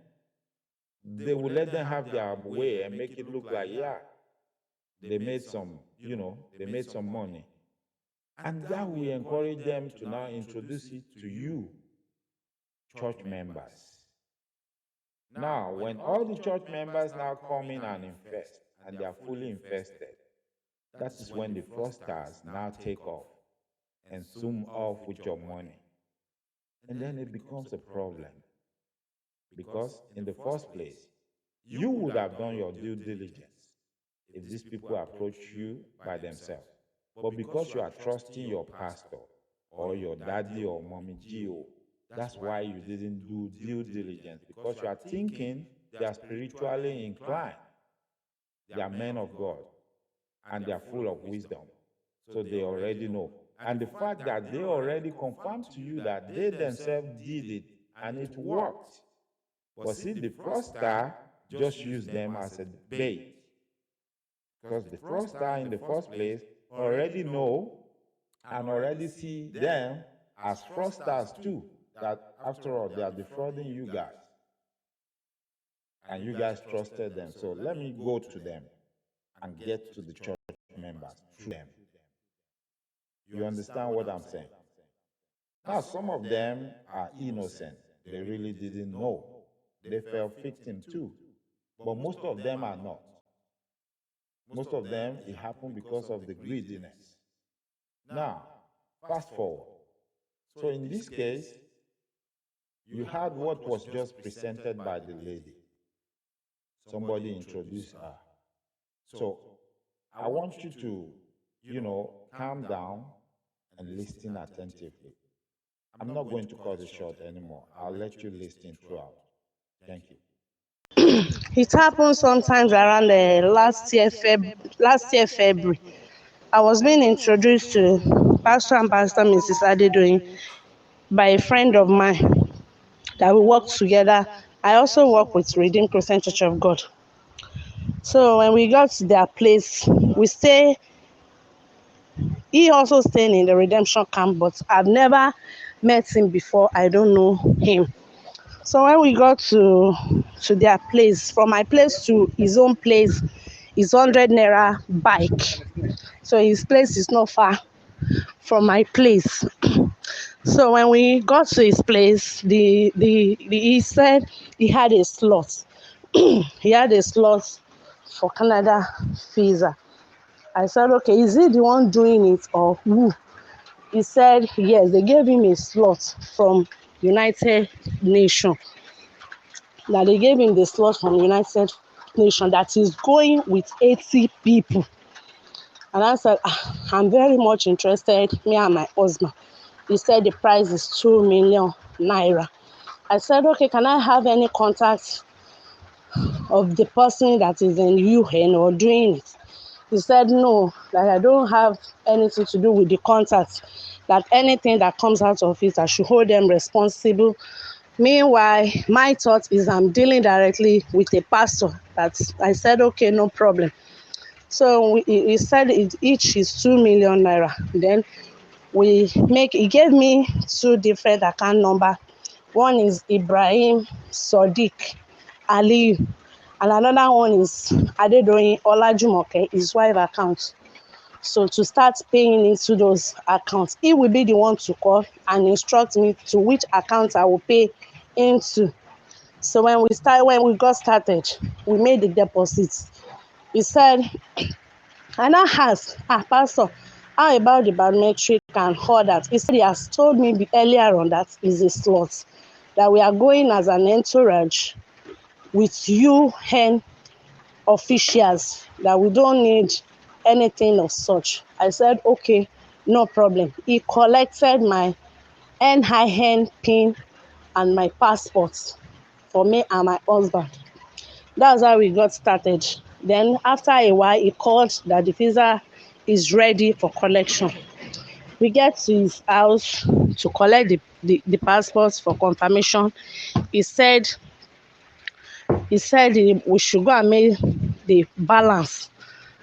they will let them have their way and make it look like, yeah, they made some, they made some money. And that will encourage them to now introduce it to you, church members. Now, when all the church members now come in and invest, and they are fully invested, that is when the fraudsters now take off and zoom off with your money. And then it becomes a problem. Because in the first place, you would have done your due diligence if these people approach you by themselves. But because you are trusting your pastor or your daddy or mommy GO, that's why you didn't do due diligence, because you are thinking they are spiritually inclined. They are men of God, and they are full of wisdom. So they already know. And the fact that they already confirmed to you that they themselves did it and it worked. But see, the fraudster just used them as a bait. Because the fraudster in the first place already know and already see them as fraudsters too, that after all, they are defrauding you guys. And you guys trusted them. So let me go to them and get to the church members through them. You understand what I'm saying? Now, some of them are innocent. They really didn't know. They fell victim too. But most of them are not. Most of them, it happened because of the greediness. Now, fast forward. So in this case, you had what was just presented by the lady. Somebody introduced her. So I want you to, calm down and listen attentively. I'm not going to cut it short anymore. I'll let you listen throughout. Thank you. It happened sometimes around last year February. I was being introduced to Pastor and Pastor Mrs. Adedoyin by a friend of mine that we work together. I also work with Redeemed Christian Church of God. So when we got to their place, he also staying in the redemption camp, but I've never met him before. I don't know him. So when we got to their place, from my place to his own place is 100 naira bike. So his place is not far from my place. So when we got to his place, he said he had a slot. He had a slot for Canada visa. I said, okay, is he the one doing it or who? He said, yes, they gave him a slot from United Nations. That they gave him the slot from United Nations that is going with 80 people. And I said, I'm very much interested, me and my husband. He said the price is 2 million naira. I said, okay, can I have any contact of the person that is in UN or doing it? He said, no, that I don't have anything to do with the contact, that anything that comes out of it, I should hold them responsible. Meanwhile, my thought is I'm dealing directly with a pastor. I said, okay, no problem. So he said each is 2 million naira. Then He gave me 2 different account number. One is Ibrahim Sadiq Ali, and another one is Adedoyin Olajumoke, his wife account. So to start paying into those accounts, he will be the one to call and instruct me to which account I will pay into. So when we got started, we made the deposits. He said, and I asked, Pastor, how about the biometric and all that? He said he has told me earlier on that is a slot, that we are going as an entourage with UN officials, that we don't need anything of such. I said, okay, no problem. He collected my NIN pin and my passport for me and my husband. That's how we got started. Then after a while, he called that the visa is ready for collection. We get to his house to collect the passports for confirmation. He said we should go and make the balance.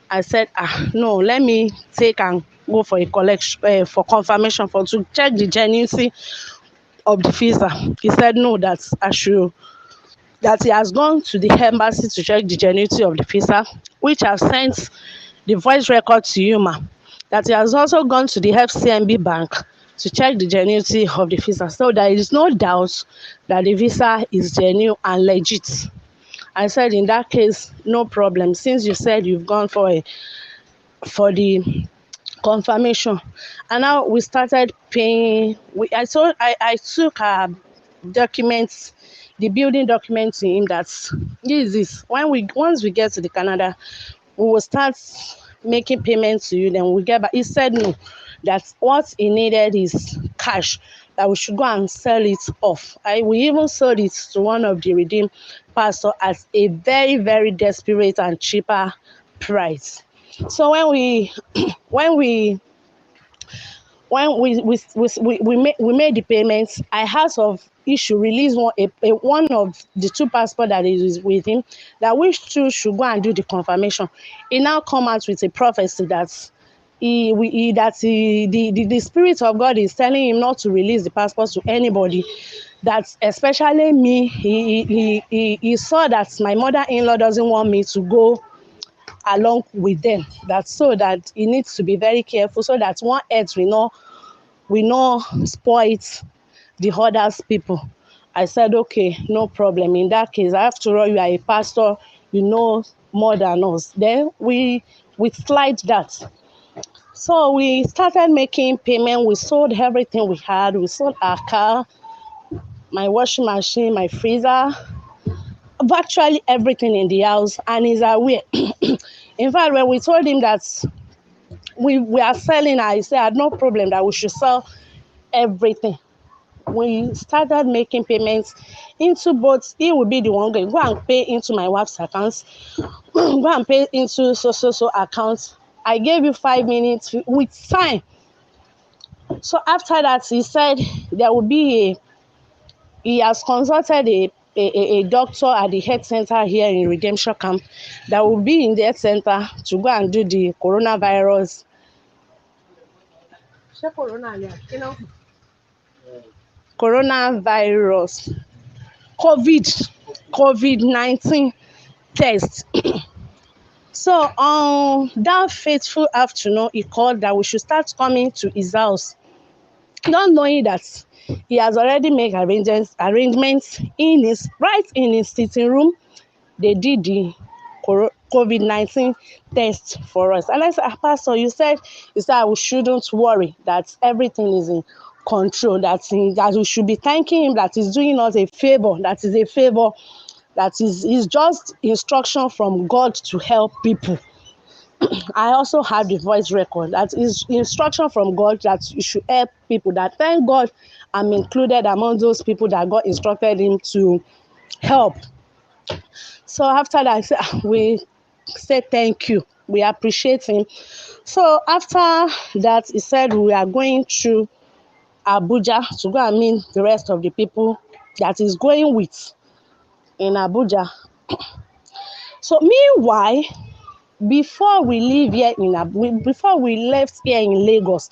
I said, no, let me take and go for a collection for confirmation to check the genuinity of the visa. He said no, that he has gone to the embassy to check the genuinity of the visa, which I've sent the voice record to you, ma. That he has also gone to the FCMB bank to check the genuinity of the visa. So there is no doubt that the visa is genuine and legit. I said, in that case, no problem. Since you said you've gone for the confirmation, and now we started paying. I took documents, the building documents to him, that this is once we get to the Canada, we will start making payments to you, then we get back. He said no, that what he needed is cash, that we should go and sell it off. We even sold it to one of the redeemed pastor at a very, very desperate and cheaper price. So when we made the payments, I had of issue release one of the 2 passports that is with him, that which 2 should go and do the confirmation. He now come out with a prophecy that the Spirit of God is telling him not to release the passport to anybody, that especially me. He saw that my mother-in-law doesn't want me to go along with them, that he needs to be very careful, so that one earth will not spoil the others people. I said, okay, no problem. In that case, after all, you are a pastor, you know more than us. Then we slide that. So we started making payment. We sold everything we had. We sold our car, my washing machine, my freezer, virtually everything in the house, and he's aware. In fact, when we told him that we are selling, I said, no problem, that we should sell everything. We started making payments into both. He will be the one going, go and pay into my wife's accounts, go and pay into so accounts. I gave you 5 minutes with time. So after that, he said there will be he has consulted a doctor at the health center here in Redemption Camp, that will be in the health center to go and do the coronavirus. Coronavirus, COVID-19 test. So on that fateful afternoon, he called that we should start coming to his house, not knowing that he has already made arrangements in his sitting room. They did the COVID-19 test for us. And I said, Pastor, you said we shouldn't worry, that everything is in control, that we should be thanking him, that he's doing us a favor, that is just instruction from God to help people. I also have the voice record, that is instruction from God that you should help people, that thank God I'm included among those people that God instructed him to help. So after that, we said thank you, we appreciate him. So after that, he said we are going to Abuja to go and meet the rest of the people that is going with in Abuja. So meanwhile, before we left here in Lagos,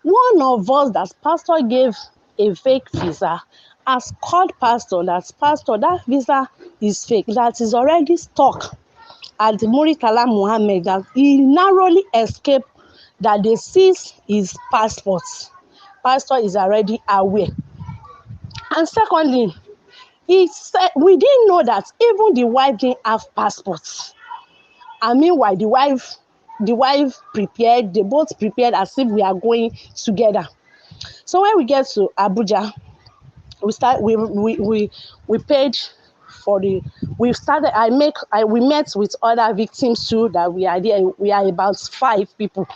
One of us that pastor gave a fake visa has called pastor that visa is fake, that is already stuck at Muritala Muhammad, that he narrowly escaped, that they seize his passport. Pastor is already aware. And secondly, he said we didn't know that even the wife didn't have passports. And meanwhile, the wife prepared, they both prepared as if we are going together. So when we get to Abuja, we paid for we met with other victims too, that we are there. We are about 5 people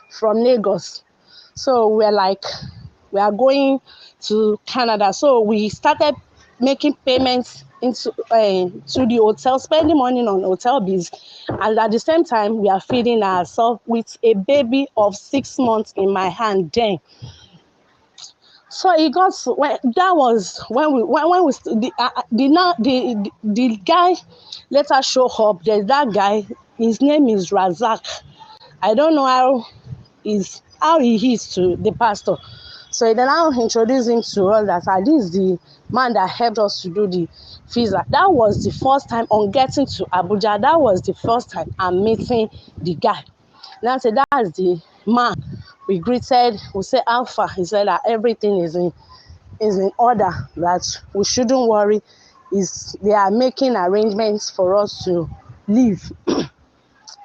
from Lagos. So we're like, we are going to Canada. So we started making payments into to the hotel, spending money on hotel bills, and at the same time we are feeding ourselves with a baby of 6 months in my hand then. So it got that was when the guy later show up. There's that guy, his name is Razak. I don't know how he is to the pastor. So they now introduced him to us that this is the man that helped us to do the visa. That was the first time on getting to Abuja. That was the first time I'm meeting the guy. Now I said, that's the man. We greeted, we said Alpha. He said that everything is in order, that we shouldn't worry. They are making arrangements for us to leave.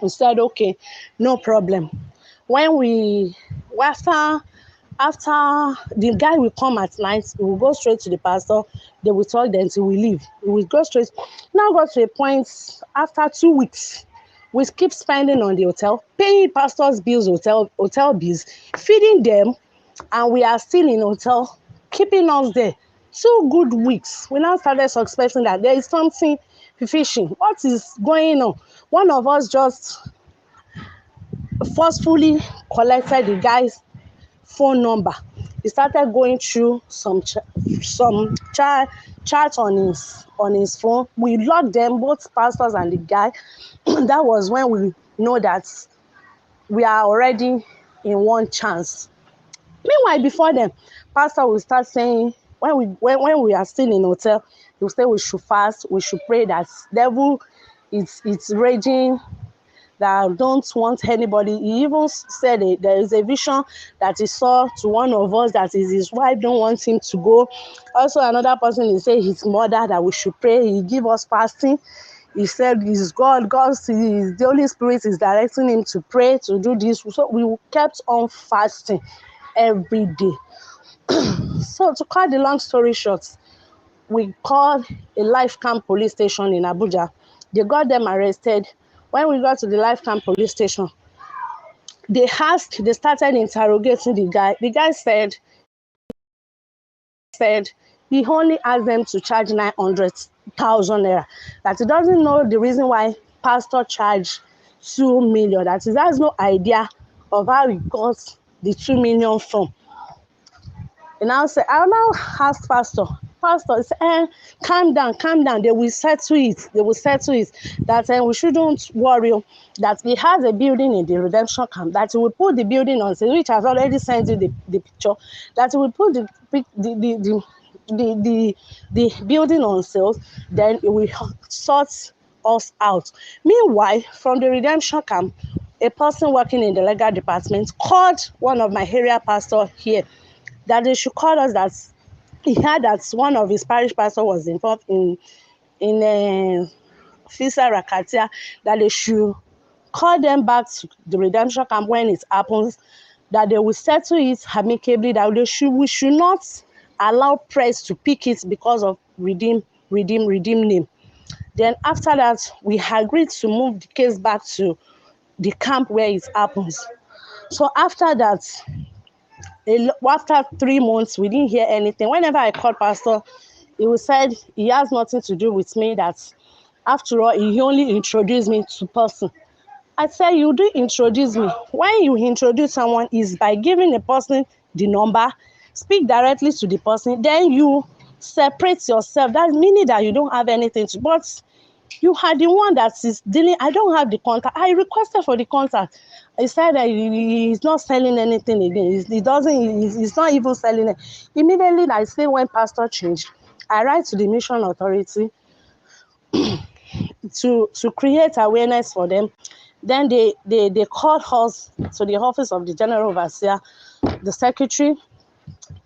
We said, okay, no problem. After the guy will come at night, we will go straight to the pastor. They will talk, then till we leave. We will go straight. Now got to a point after 2 weeks, we keep spending on the hotel, paying pastors' bills, hotel bills, feeding them, and we are still in hotel, keeping us there. 2 good weeks. We now started suspecting that there is something fishy. What is going on? One of us just forcefully collected the guy's phone number. He started going through some chat on his phone. We locked them, both pastors and the guy. That was when we know that we are already in one chance. Meanwhile, before then, pastor will start saying, when we are still in hotel, he will say we should fast, we should pray, that devil it's raging, that I don't want anybody. He even said there is a vision that he saw to one of us, that is his wife don't want him to go. Also another person, he said his mother, that we should pray. He give us fasting. He said it's God, the Holy Spirit is directing him to pray, to do this. So we kept on fasting every day. So to cut the long story short, we called a life camp police station in Abuja. They got them arrested. When we got to the life camp police station, they started interrogating the guy. The guy said he only asked them to charge 900,000 naira. That he doesn't know the reason why pastor charged 2 million. That he has no idea of how he got the 2 million from. And I'll now ask pastor. Pastor said, calm down. They will settle it. That we shouldn't worry. That he has a building in the redemption camp. That he will put the building on sale, which has already sent you the picture. That he will put the building on sale. Then it will sort us out. Meanwhile, from the redemption camp, a person working in the legal department called one of my area pastor here, that they should call us, that he heard that one of his parish pastor was involved in Fisa Rakatia, that they should call them back to the redemption camp when it happens, that they will settle it amicably, that we should not allow press to pick it because of redeem name. Then after that, we agreed to move the case back to the camp where it happens. So after that, after 3 months, we didn't hear anything. Whenever I called pastor, he said he has nothing to do with me, that after all, he only introduced me to person. I said, you do introduce me. When you introduce someone is by giving the person the number, speak directly to the person, then you separate yourself. That meaning that you don't have anything to, but You are the one that is dealing. I don't have the contact. I requested for the contact. He said that he's not selling anything again. He doesn't. He's not even selling it. Immediately, I say when pastor changed, I write to the mission authority to create awareness for them. Then they called us to the office of the general overseer, the secretary.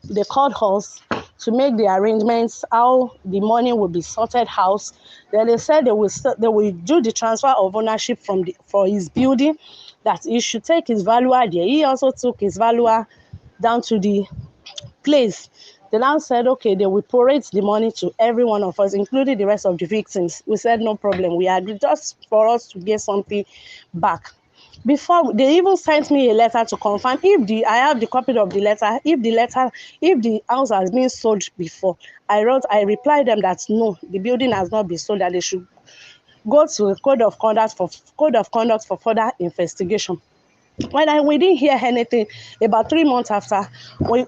They called us to make the arrangements how the money will be sorted out. Then they said they will do the transfer of ownership for his building, that he should take his valuer there. He also took his valuer down to the place. They now said, okay, they will prorate the money to every one of us, including the rest of the victims. We said, no problem. We agreed just for us to get something back. Before they even sent me a letter to confirm if I have the copy of the letter, if the house has been sold before. I replied them that no, the building has not been sold, that they should go to code of conduct for further investigation. When we didn't hear anything, about 3 months after, we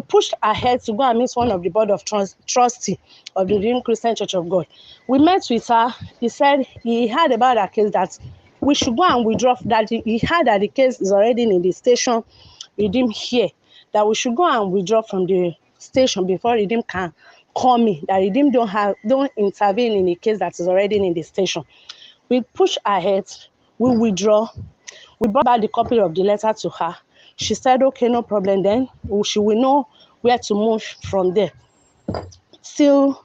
pushed ahead to go and meet one of the board of trustee of the Redeemed Christian Church of God. We met with her. He said he heard about our case, that we should go and withdraw, that he heard that the case is already in the station Redeem here, that we should go and withdraw from the station before Redeem can call me, that Redeem don't intervene in a case that is already in the station. We push ahead, we withdraw. We brought back the copy of the letter to her. She said, okay, no problem then. She will know where to move from there. Till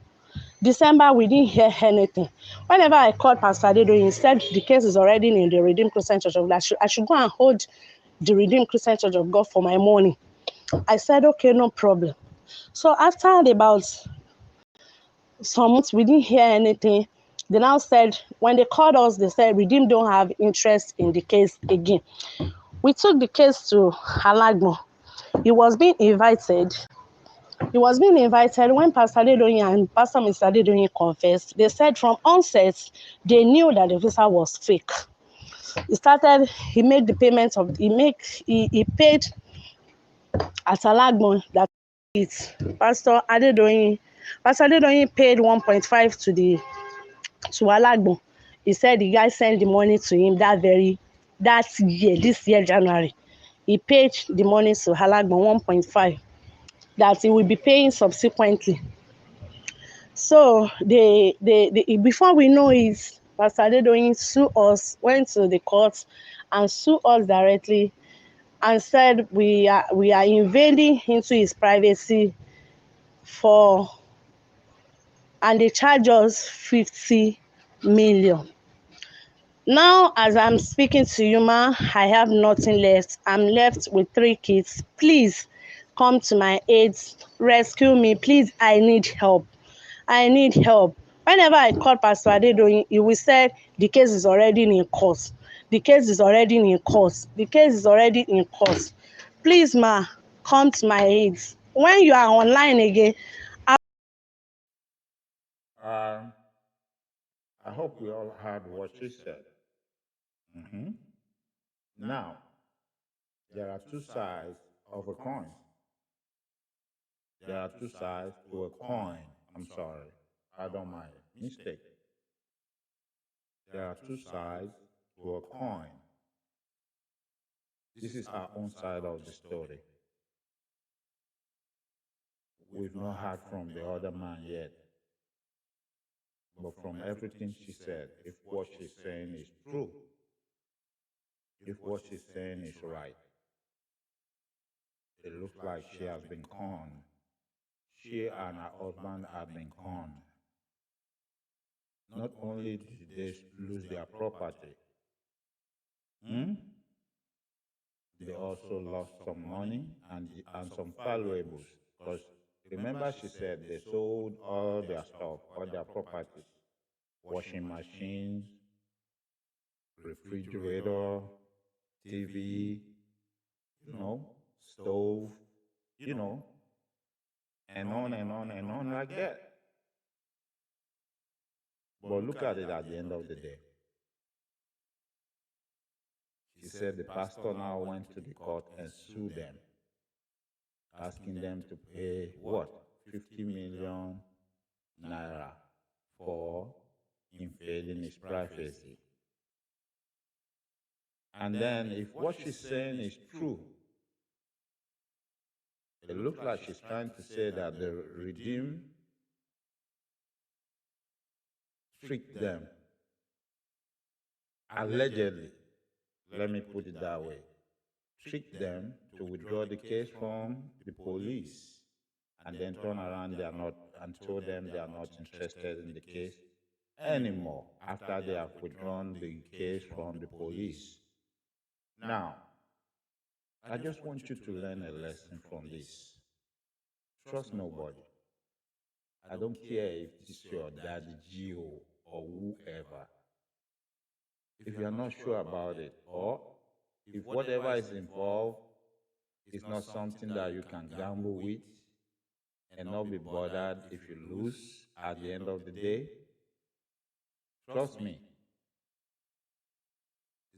December, we didn't hear anything. Whenever I called Pastor Adedoyin, he said the case is already in the Redeemed Christian Church of God. I should go and hold the Redeemed Christian Church of God for my money. I said, okay, no problem. So after about some months, we didn't hear anything. They now said, when they called us, they said Redeem don't have interest in the case again. We took the case to Alagbo. He was being invited. When Pastor Adedoyin and Pastor Mr. Adedoyin confessed. They said from onset, they knew that the visa was fake. He made the payments he paid at Alagbo that it's Pastor Adedoyin paid 1.5 to Alagbo. He said the guy sent the money to him this year, January. He paid the money to Alagbo 1.5 that he will be paying subsequently. So before we know it, Pastor Adedoyin went to the court and sued us directly and said we are invading into his privacy and they charge us 50 million. Now, as I'm speaking to you, ma, I have nothing left. I'm left with 3 kids. Please come to my aid. Rescue me. Please, I need help. Whenever I call Pastor Adedoyin, he will say the case is already in court. Please, ma, come to my aid. When you are online again, I hope we all heard what she said. Now, there are 2 sides of a coin. There are 2 sides to a coin. I'm sorry. Pardon my mistake. There are 2 sides to a coin. This is our own side of the story. We've not heard from the other man yet. But from everything she said, if what she's saying is true, if what she's saying is right, it looks like she has been conned. She and her husband have been conned. Not only did they lose their property, they also lost some money and some valuables. Because remember, she said they sold all their stuff, all their properties, washing machines, refrigerator, TV, stove, and on and on and on like that. But look at it at the end of the day. She said the pastor now went to the court and sued them, asking them to pay what? 50 million naira for invading his privacy. And then if what she's saying is true, it looks like she's trying to say that the regime tricked them, allegedly, let me put it that way, tricked them to withdraw the case from the police and then turn around and told them they are not interested in the case anymore after they have withdrawn the case from the police. Now, I just want you to learn a lesson from this. Trust nobody. I don't care if it's your daddy, Gio, or whoever. If you're not sure about it, or if whatever is involved is not something that you can gamble with and not be bothered if you lose at the end of the day, trust me,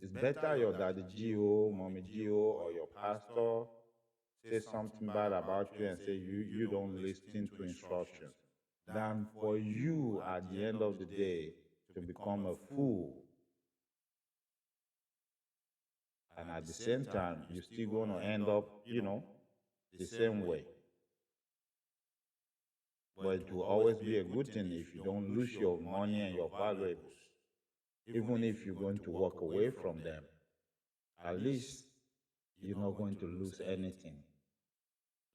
it's better your daddy Gio, mommy Gio, or your pastor say something bad about you and say you don't listen to instructions than for you at the end of the day to become a fool. And at the same time, you're still going to end up, the same way. But it will always be a good thing if you don't lose your money and your valuables. Even if you're going to walk away from them, at least you're not going to lose anything.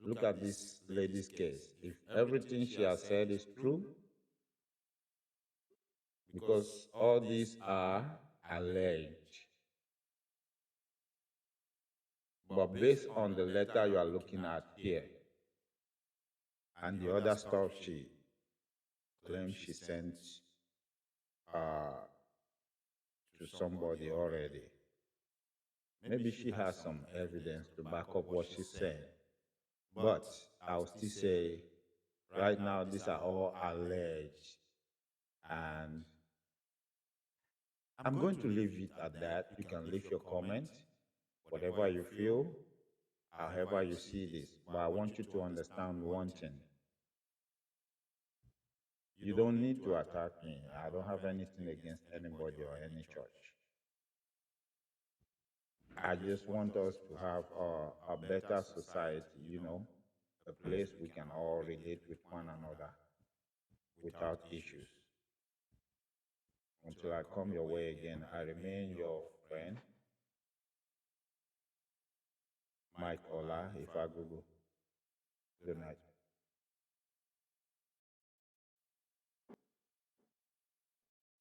Look at this lady's case. If everything she has said is true, because all these are alleged, but based on the letter you are looking at here and the other stuff she claims she sent to somebody already, maybe she has some evidence to back up what she's saying. But I'll still say, right now, these are all alleged. And I'm going to leave it at that. You can leave your comment, whatever you feel, however you see this. But I want you to understand one thing. You don't need to attack me. I don't have anything against anybody or any church. I just want us to have a better society, a place we can all relate with one another without issues. Until I come your way again, I remain your friend, Mike Ola, Ifagugu. Good night.